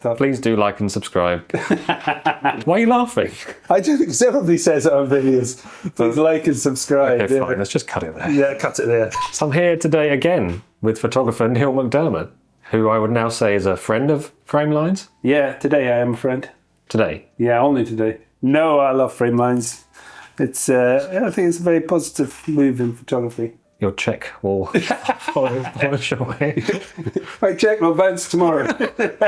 Please do like and subscribe. Why are you laughing? I do think somebody says it on videos. Please like and subscribe. Okay, fine. Let's just cut it there. Yeah, cut it there. So I'm here today again with photographer Niall McDiarmid, who I would now say is a friend of Framelines. Yeah, today I am a friend. Today? Yeah, only today. No, I love Framelines. It's, I think it's a very positive move in photography. Your check will polish away. My check will bounce tomorrow.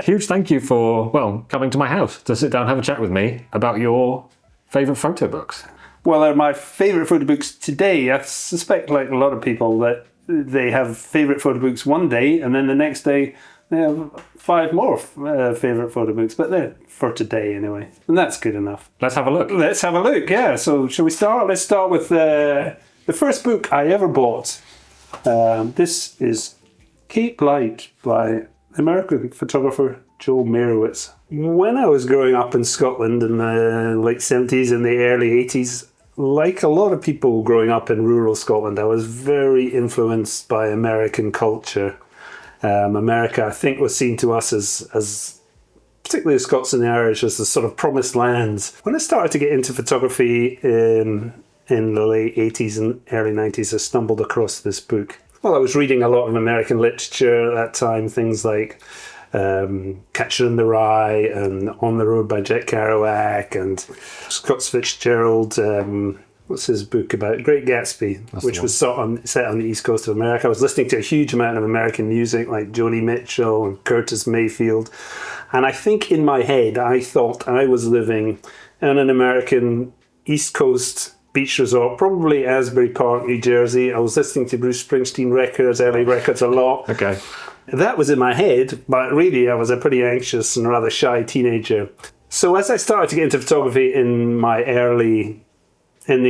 Huge thank you for, coming to my house to sit down and have a chat with me about your favourite photo books. Well, they're my favourite photo books today. I suspect, like a lot of people, that they have favourite photo books one day and then the next day they have 5 more favourite photo books, but they're for today anyway. And that's good enough. Let's have a look. Let's have a look, yeah. So shall we start? Let's start with the first book I ever bought. This is Cape Light by American photographer Joel Meyerowitz. When I was growing up in Scotland in the late 70s and the early 80s, like a lot of people growing up in rural Scotland, I was very influenced by American culture. America, I think, was seen to us as particularly the Scots and the Irish, as the sort of promised lands. When I started to get into photography in the late 80s and early 90s, I stumbled across this book. Well, I was reading a lot of American literature at that time, things like Catcher in the Rye and On the Road by Jack Kerouac and Scott Fitzgerald. What's his book about? Great Gatsby, which was set on the East Coast of America. I was listening to a huge amount of American music like Joni Mitchell and Curtis Mayfield. And I think in my head, I thought I was living in an American East Coast beach resort, probably Asbury Park, New Jersey. I was listening to Bruce Springsteen records, early records a lot. Okay. That was in my head, but really I was a pretty anxious and rather shy teenager. So as I started to get into photography in the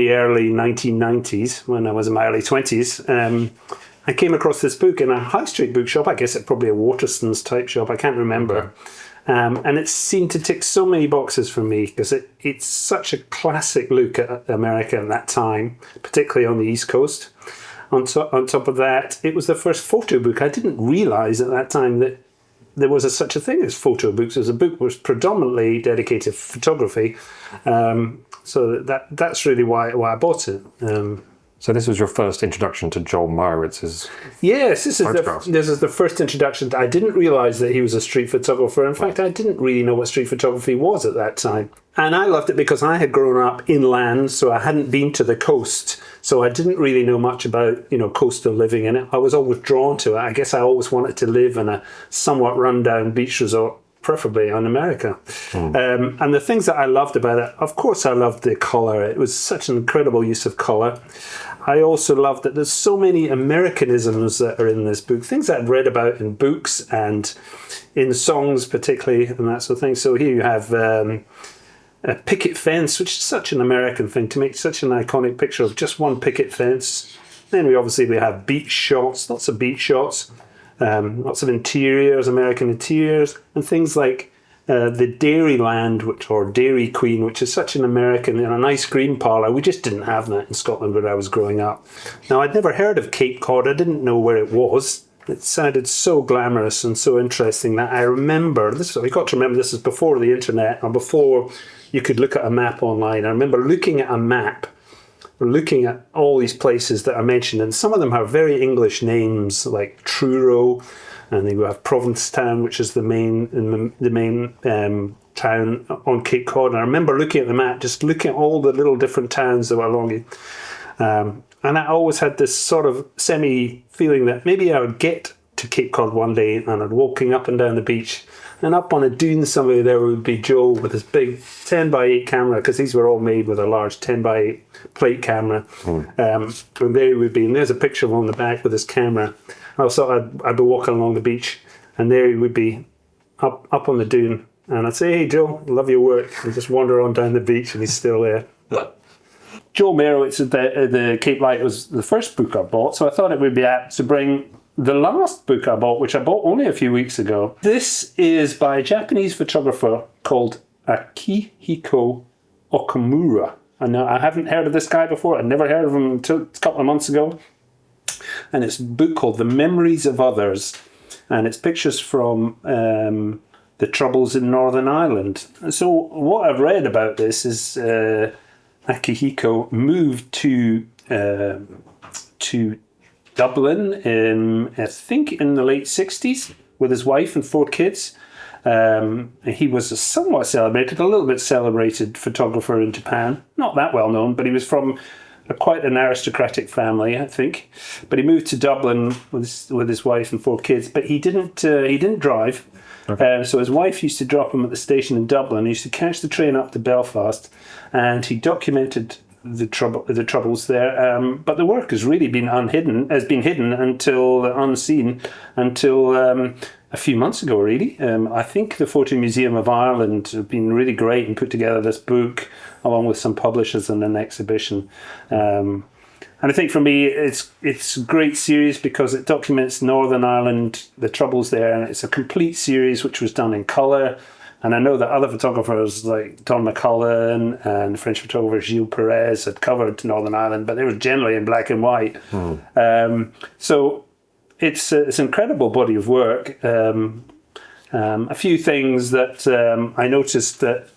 early 1990s, when I was in my early 20s, I came across this book in a high street bookshop. I guess it's probably a Waterston's type shop, I can't remember. And it seemed to tick so many boxes for me because it's such a classic look at America at that time, particularly on the East Coast. On top of that, it was the first photo book. I didn't realise at that time that there was such a thing as photo books, as a book was predominantly dedicated to photography. So that's really why I bought it. So this was your first introduction to Joel Meyerowitz's Yes, this is the first introduction. I didn't realise that he was a street photographer. In fact, I didn't really know what street photography was at that time. And I loved it because I had grown up inland, so I hadn't been to the coast. So I didn't really know much about, coastal living in it. I was always drawn to it. I guess I always wanted to live in a somewhat rundown beach resort, preferably in America. And the things that I loved about it, of course I loved the colour. It was such an incredible use of colour. I also loved that there's so many Americanisms that are in this book, things that I'd read about in books and in songs particularly and that sort of thing. So here you have a picket fence, which is such an American thing, to make such an iconic picture of just one picket fence. Then we have beach shots, lots of beach shots. Lots of interiors, American interiors, and things like the Dairyland, or Dairy Queen, which is such an American, and an ice cream parlour. We just didn't have that in Scotland where I was growing up. Now, I'd never heard of Cape Cod. I didn't know where it was. It sounded so glamorous and so interesting that I remember, you've got to remember this is before the internet, or before you could look at a map online. I remember looking at a map, looking at all these places that I mentioned, and some of them have very English names like Truro, and then you have Provincetown, which is the main town on Cape Cod. And I remember looking at the map, just looking at all the little different towns that were along it. And I always had this sort of semi-feeling that maybe I would get to Cape Cod one day, and I'd walking up and down the beach, and up on a dune somewhere there would be Joel with his big 10x8 camera, because these were all made with a large 10x8 plate camera. And there he would be, and there's a picture of him on the back with his camera. I'd be walking along the beach, and there he would be up on the dune, and I'd say, "Hey Joel, love your work," and just wander on down the beach, and he's still there. Joel Meyerowitz, the Cape Light, was the first book I bought, so I thought it would be apt to bring the last book I bought, which I bought only a few weeks ago. This is by a Japanese photographer called Akihiko Okamura. And I haven't heard of this guy before. I'd never heard of him until a couple of months ago. And it's a book called The Memories of Others. And it's pictures from the troubles in Northern Ireland. So what I've read about this is Akihiko moved to Dublin I think in the late 60s with his wife and 4 kids. He was a somewhat celebrated, a little bit celebrated photographer in Japan. Not that well known, but he was from quite an aristocratic family, I think. But he moved to Dublin with his wife and 4 kids. But he didn't drive. Okay. So his wife used to drop him at the station in Dublin. He used to catch the train up to Belfast, and he documented the troubles there. But the work has really been hidden until unseen until a few months ago, really. I think the Photo Museum of Ireland have been really great and put together this book along with some publishers and an exhibition. And I think for me, it's a great series because it documents Northern Ireland, the troubles there, and it's a complete series which was done in colour. And I know that other photographers like Don McCullen and French photographer Gilles Perez had covered Northern Ireland, but they were generally in black and white. So it's an incredible body of work. A few things that I noticed that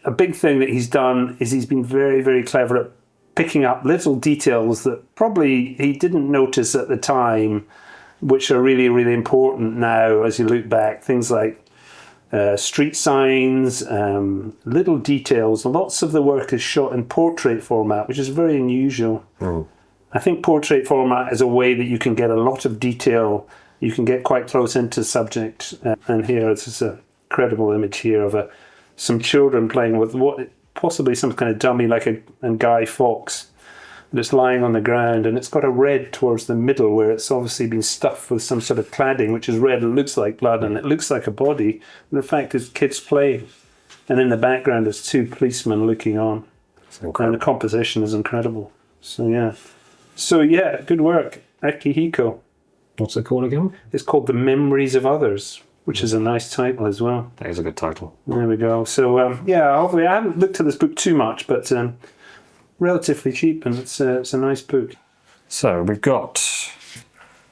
a big thing that he's done is he's been very, very clever at picking up little details that probably he didn't notice at the time, which are really, really important now as you look back. Things like street signs, little details. Lots of the work is shot in portrait format, which is very unusual. I think portrait format is a way that you can get a lot of detail. You can get quite close into subject. And here it's a incredible image here of some children playing with possibly some kind of dummy like a Guy Fawkes that's lying on the ground, and it's got a red towards the middle where it's obviously been stuffed with some sort of cladding which is red. It looks like blood and it looks like a body, and in fact it's kids playing, and in the background there's 2 policemen looking on, and the composition is incredible. So yeah, good work, Akihiko. What's it called again? It's called The Memories of Others, which is a nice title as well. That is a good title. There we go. So, hopefully I haven't looked at this book too much, but relatively cheap, and it's a nice book. So, we've got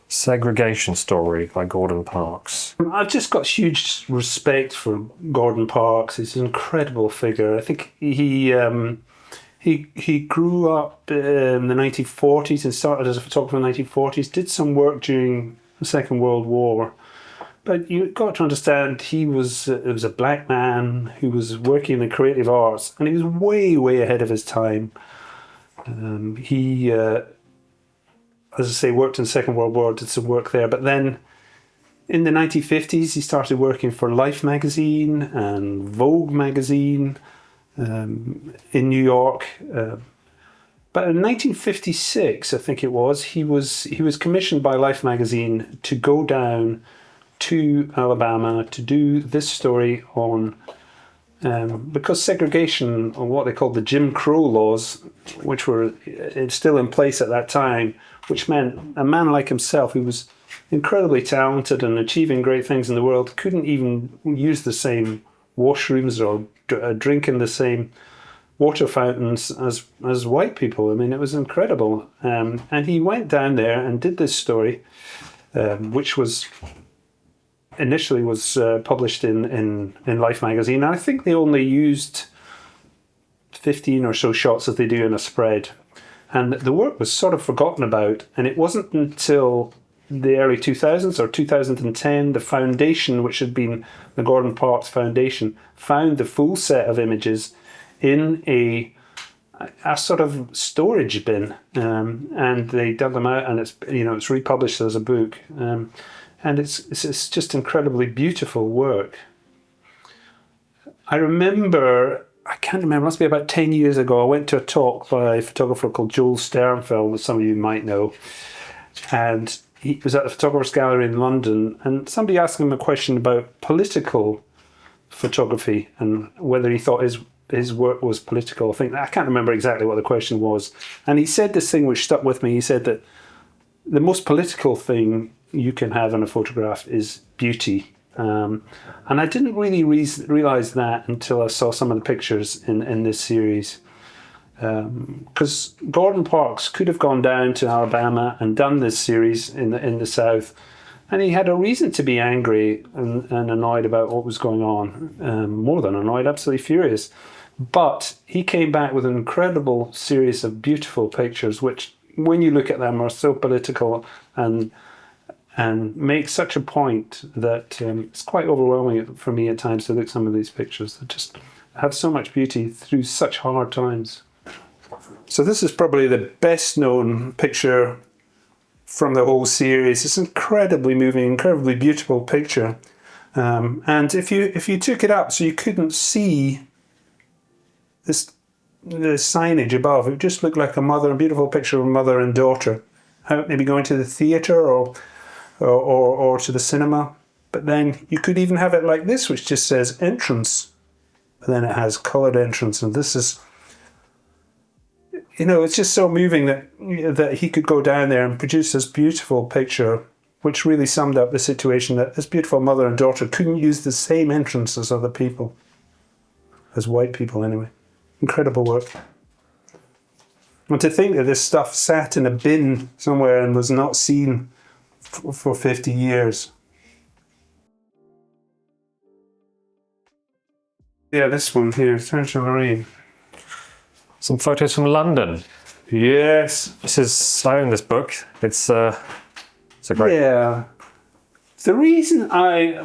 Segregation Story by Gordon Parks. I've just got huge respect for Gordon Parks. He's an incredible figure. I think he grew up in the 1940s and started as a photographer in the 1940s, did some work during the Second World War. But you've got to understand, he was a black man who was working in the creative arts, and he was way, way ahead of his time. He, as I say, worked in the Second World War, did some work there. But then in the 1950s, he started working for Life magazine and Vogue magazine in New York. But in 1956, I think it was, he was commissioned by Life magazine to go down to Alabama to do this story on because segregation, or what they called the Jim Crow laws, which were still in place at that time, which meant a man like himself, who was incredibly talented and achieving great things in the world, couldn't even use the same washrooms or drink in the same water fountains as white people. I mean, it was incredible. And he went down there and did this story, which was initially published in Life magazine. I think they only used 15 or so shots as they do in a spread, and the work was sort of forgotten about. And it wasn't until the early 2000s or 2010 the foundation, which had been the Gordon Parks Foundation, found the full set of images in a sort of storage bin, and they dug them out, and it's republished as a book. And it's just incredibly beautiful work. I can't remember, it must be about 10 years ago, I went to a talk by a photographer called Joel Sternfeld, that some of you might know. And he was at the Photographers Gallery in London, and somebody asked him a question about political photography and whether he thought his work was political. I can't remember exactly what the question was. And he said this thing which stuck with me. He said that the most political thing you can have in a photograph is beauty. And I didn't really realise that until I saw some of the pictures in this series. Because Gordon Parks could have gone down to Alabama and done this series in the South, And he had a reason to be angry and annoyed about what was going on. More than annoyed, absolutely furious. But he came back with an incredible series of beautiful pictures, which, when you look at them, are so political and make such a point that it's quite overwhelming for me at times to look at some of these pictures that just have so much beauty through such hard times. So this is probably the best known picture from the whole series. It's incredibly moving, incredibly beautiful picture. And if you took it up so you couldn't see the signage above, it would just look like a beautiful picture of a mother and daughter out maybe going to the theatre or to the cinema. But then you could even have it like this, which just says entrance, but then it has coloured entrance. And this is, it's just so moving that he could go down there and produce this beautiful picture, which really summed up the situation, that this beautiful mother and daughter couldn't use the same entrance as other people, as white people anyway. Incredible work. And to think that this stuff sat in a bin somewhere and was not seen for 50 years. Yeah, this one here, Sergio Lorraine. Some photos from London. Yes. I own this book. It's a great... Yeah. The reason I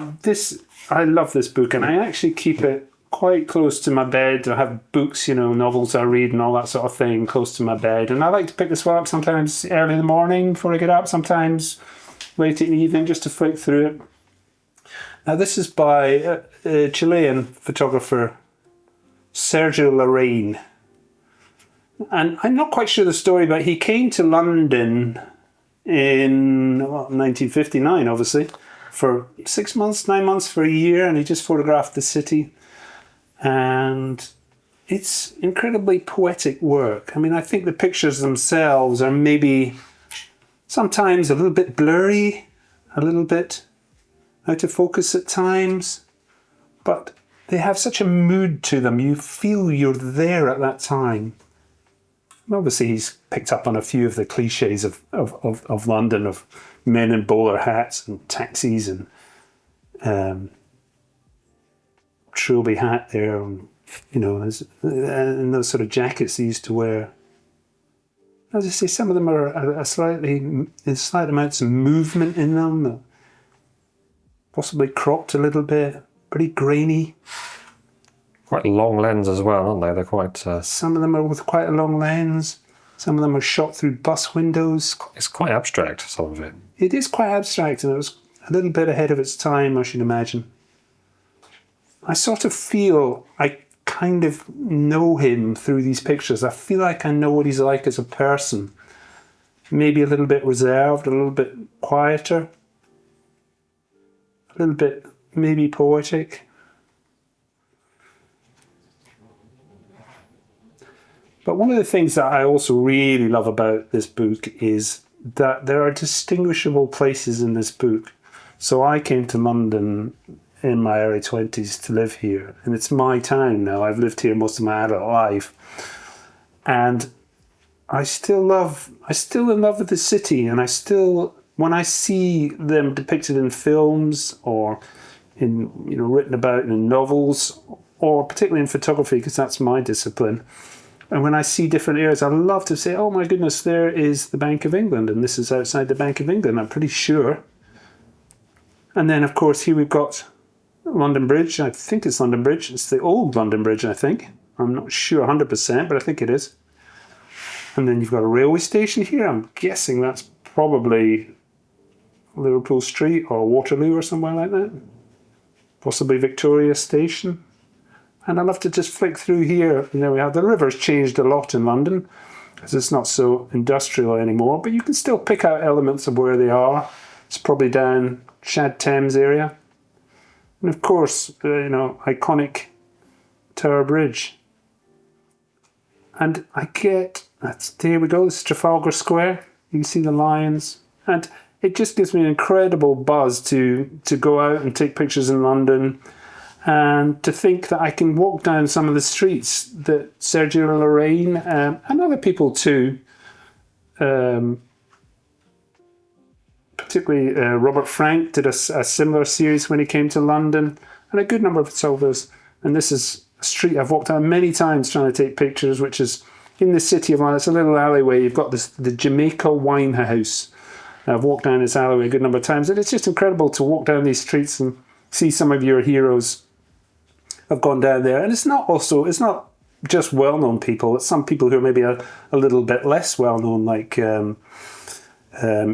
love this book, and I actually keep it quite close to my bed. I have books, novels I read and all that sort of thing close to my bed. And I like to pick this one up sometimes early in the morning before I get up, sometimes late in the evening just to flick through it. Now this is by a Chilean photographer, Sergio Lorraine. And I'm not quite sure the story, but he came to London in 1959, obviously, for 6 months, 9 months, for a year, and he just photographed the city. And it's incredibly poetic work. I mean, I think the pictures themselves are maybe sometimes a little bit blurry, a little bit out of focus at times, but they have such a mood to them. You feel you're there at that time. And obviously, he's picked up on a few of the cliches of London, of men in bowler hats and taxis and trilby hat there, and those sort of jackets they used to wear. As I say, some of them are slight amounts of movement in them, possibly cropped a little bit, pretty grainy. Quite long lens as well, aren't they? They're quite... Some of them are with quite a long lens. Some of them are shot through bus windows. It's quite abstract, some of it. It is quite abstract, and it was a little bit ahead of its time, I should imagine. I sort of feel I kind of know him through these pictures. I feel like I know what he's like as a person. Maybe a little bit reserved, a little bit quieter, a little bit maybe poetic. But one of the things that I also really love about this book is that there are distinguishable places in this book. So I came to London in my early 20s to live here, and it's my town now. I've lived here most of my adult life, and I'm still in love with the city. And when I see them depicted in films or in written about in novels, or particularly in photography, because that's my discipline, and when I see different areas, I love to say, oh my goodness, there is the Bank of England, and this is outside the Bank of England, I'm pretty sure. And then, of course, here we've got London Bridge. I think it's London Bridge. It's the old London Bridge, I think. I'm not sure 100%, but I think it is. And then you've got a railway station here. I'm guessing that's probably Liverpool Street or Waterloo or somewhere like that. Possibly Victoria Station. And I love to just flick through here. And there we have the river's changed a lot in London because it's not so industrial anymore, but you can still pick out elements of where they are. It's probably down Shad Thames area. And of course, iconic Tower Bridge. And there we go, this is Trafalgar Square. You can see the lions. And it just gives me an incredible buzz to go out and take pictures in London, and to think that I can walk down some of the streets that Sergio Lorraine and other people too particularly Robert Frank did a similar series when he came to London, and a good number of photographers. And this is a street I've walked down many times trying to take pictures, which is in the city of London. It's a little alleyway. You've got the Jamaica Wine House. I've walked down this alleyway a good number of times, and it's just incredible to walk down these streets and see some of your heroes have gone down there. And it's not just well-known people. It's some people who are maybe a little bit less well-known, like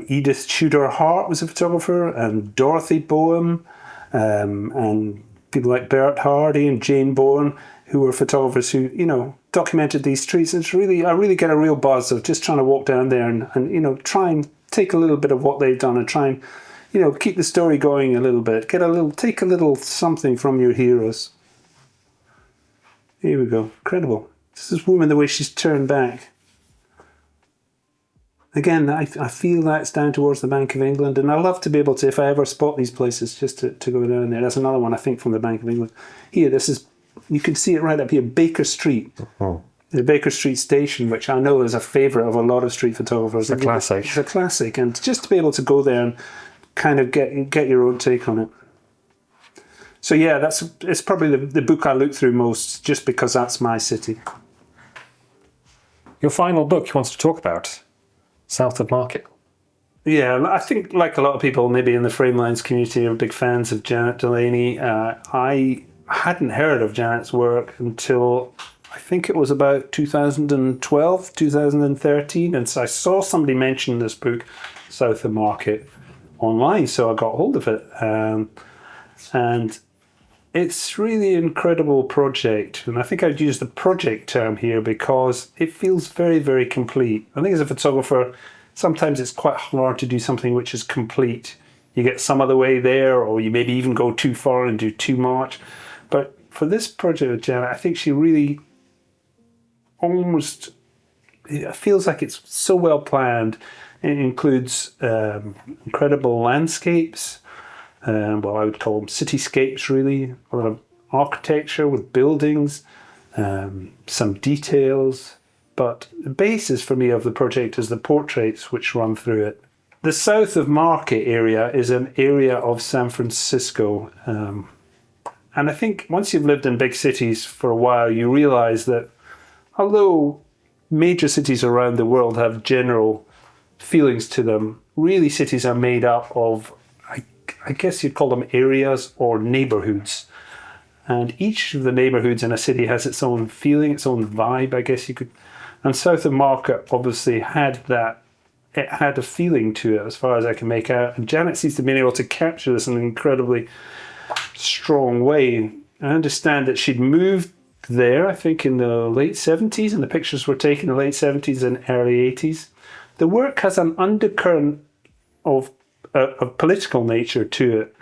Edith Tudor Hart was a photographer, and Dorothy Boehm, and people like Bert Hardy and Jane Bowen, who were photographers who, documented these streets. I really get a real buzz of just trying to walk down there and try and take a little bit of what they've done and try and, keep the story going a little bit. Take a little something from your heroes. Here we go. Incredible. This is woman, the way she's turned back. Again, I feel that's down towards the Bank of England, and I love to be able to, if I ever spot these places, just to go down there. That's another one, I think, from the Bank of England. Here, you can see it right up here, Baker Street. Oh. The Baker Street station, which I know is a favourite of a lot of street photographers. It's a classic. It's a classic, and just to be able to go there and kind of get your own take on it. So yeah, it's probably the book I look through most, just because that's my city. Your final book you wanted to talk about, South of Market. Yeah, I think like a lot of people maybe in the Framelines community are big fans of Janet Delaney. I hadn't heard of Janet's work until I think it was about 2012, 2013, and so I saw somebody mention this book, South of Market, online, so I got hold of it. And it's really an incredible project, and I think I'd use the project term here because it feels very, very complete. I think as a photographer, sometimes it's quite hard to do something which is complete. You get some of the way there, or you maybe even go too far and do too much. But for this project with Janet, I think she really it feels like it's so well planned. It includes incredible landscapes, I would call them cityscapes really, a lot of architecture with buildings, some details, but the basis for me of the project is the portraits which run through it. The South of Market area is an area of San Francisco, and I think once you've lived in big cities for a while, you realise that although major cities around the world have general feelings to them, really cities are made up of, I guess you'd call them areas or neighbourhoods. And each of the neighbourhoods in a city has its own feeling, its own vibe, I guess you could. And South of Market obviously had that. It had a feeling to it as far as I can make out. And Janet seems to have been able to capture this in an incredibly strong way. I understand that she'd moved there, I think, in the late 70s, and the pictures were taken in the late 70s and early 80s. The work has an undercurrent of political nature to it,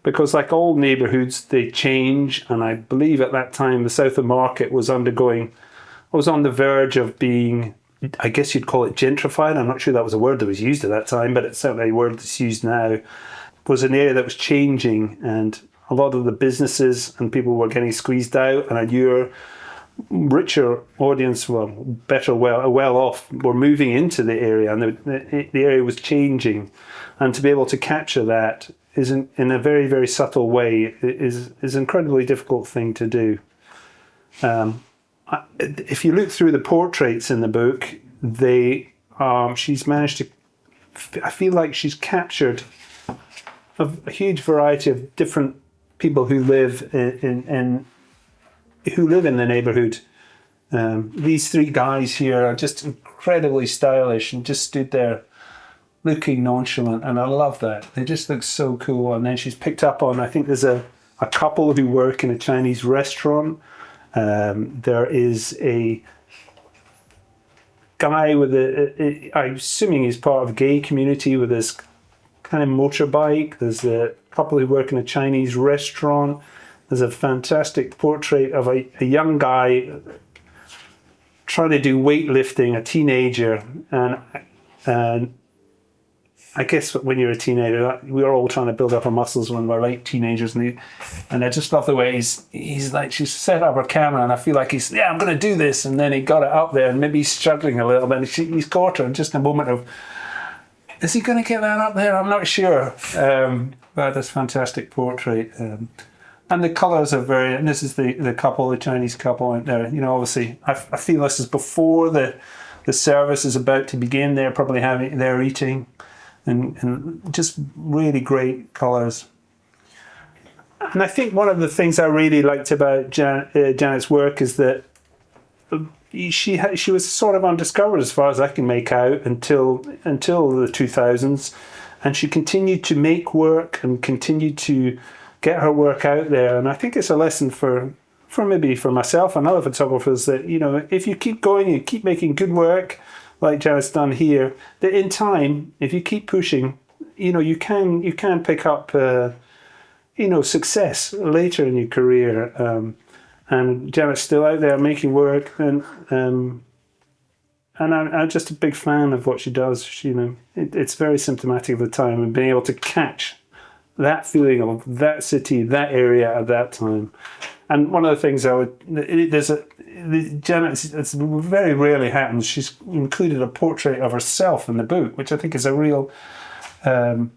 because like all neighbourhoods, they change, and I believe at that time the South of Market was on the verge of being, I guess you'd call it gentrified. I'm not sure that was a word that was used at that time, but it's certainly a word that's used now. It was an area that was changing, and a lot of the businesses and people were getting squeezed out, and a newer, richer audience, well off, were moving into the area, and the area was changing. And to be able to capture that is in a very, very subtle way is an incredibly difficult thing to do. If you look through the portraits in the book, she's managed to. I feel like she's captured a huge variety of different people who live in the neighbourhood. These three guys here are just incredibly stylish and just stood there looking nonchalant, and I love that. They just look so cool. And then she's picked up on, I think there's a couple who work in a Chinese restaurant. There is a guy with I'm assuming he's part of a gay community with this kind of motorbike. There's a couple who work in a Chinese restaurant. There's a fantastic portrait of a young guy trying to do weightlifting, a teenager, and I guess when you're a teenager, we're all trying to build up our muscles when we're like teenagers, and I just love the way he's like, she's set up her camera, and I feel like I'm going to do this, and then he got it up there, and maybe he's struggling a little bit, and he's caught her in just a moment of Is he going to get that up there? I'm not sure. But this fantastic portrait. And the colours are very... And this is the couple, the Chinese couple out there. You know, obviously, I feel this is before the service is about to begin. They're probably they're eating. And just really great colours. And I think one of the things I really liked about Janet's work is that she was sort of undiscovered as far as I can make out until the 2000s, and she continued to make work and continued to get her work out there. And I think it's a lesson for maybe for myself and other photographers that, you know, if you keep going and keep making good work like Janet's done here, that in time, if you keep pushing, you know, you can pick up success later in your career. And Janet's still out there making work, and I'm just a big fan of what she does. It's very symptomatic of the time, and being able to catch that feeling of that city, that area at that time. And one of the things Janet, it's very rarely happens. She's included a portrait of herself in the book, which I think is a real. To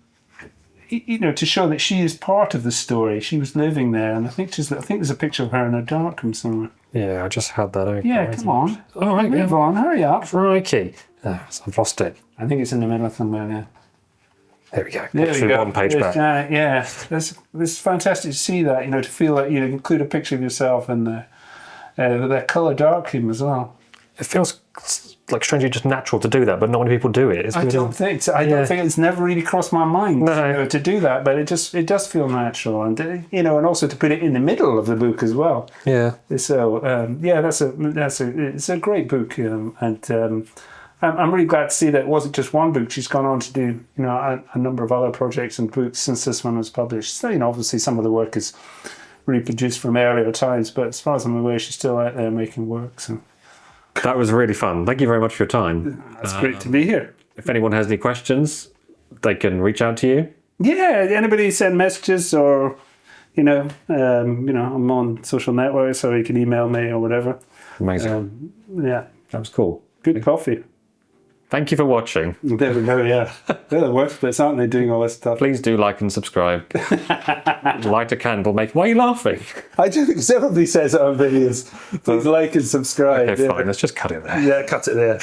show that she is part of the story. She was living there, and I think there's a picture of her in a darkroom somewhere. Yeah, I just had that open. Yeah, come on. All right, move on, hurry up. Crikey. I've lost it. I think it's in the middle of somewhere there. There we go. There we go. 1 page back. Yeah, it's fantastic to see that, to feel that you include a picture of yourself in with that colour darkroom as well. It feels like strangely just natural to do that, but not many people do it. I don't think it's never really crossed my mind to do that, but it does feel natural, and and also to put it in the middle of the book as well. Yeah. So it's a great book, and I'm really glad to see that it wasn't just one book. She's gone on to do a number of other projects and books since this one was published. So obviously some of the work is reproduced from earlier times, but as far as I'm aware, she's still out there making work. So. That was really fun. Thank you very much for your time. It's great to be here. If anyone has any questions, they can reach out to you. Yeah, anybody send messages, or I'm on social networks, so you can email me or whatever. Amazing. Yeah, that was cool. Good coffee. Thank you for watching. There we go. Yeah, they're the worst bits, aren't they? Doing all this stuff. Please do like and subscribe. Light a candle. Why are you laughing? I do think everybody says it on videos. Please like and subscribe. Okay, fine. Let's just cut it there. Yeah, cut it there.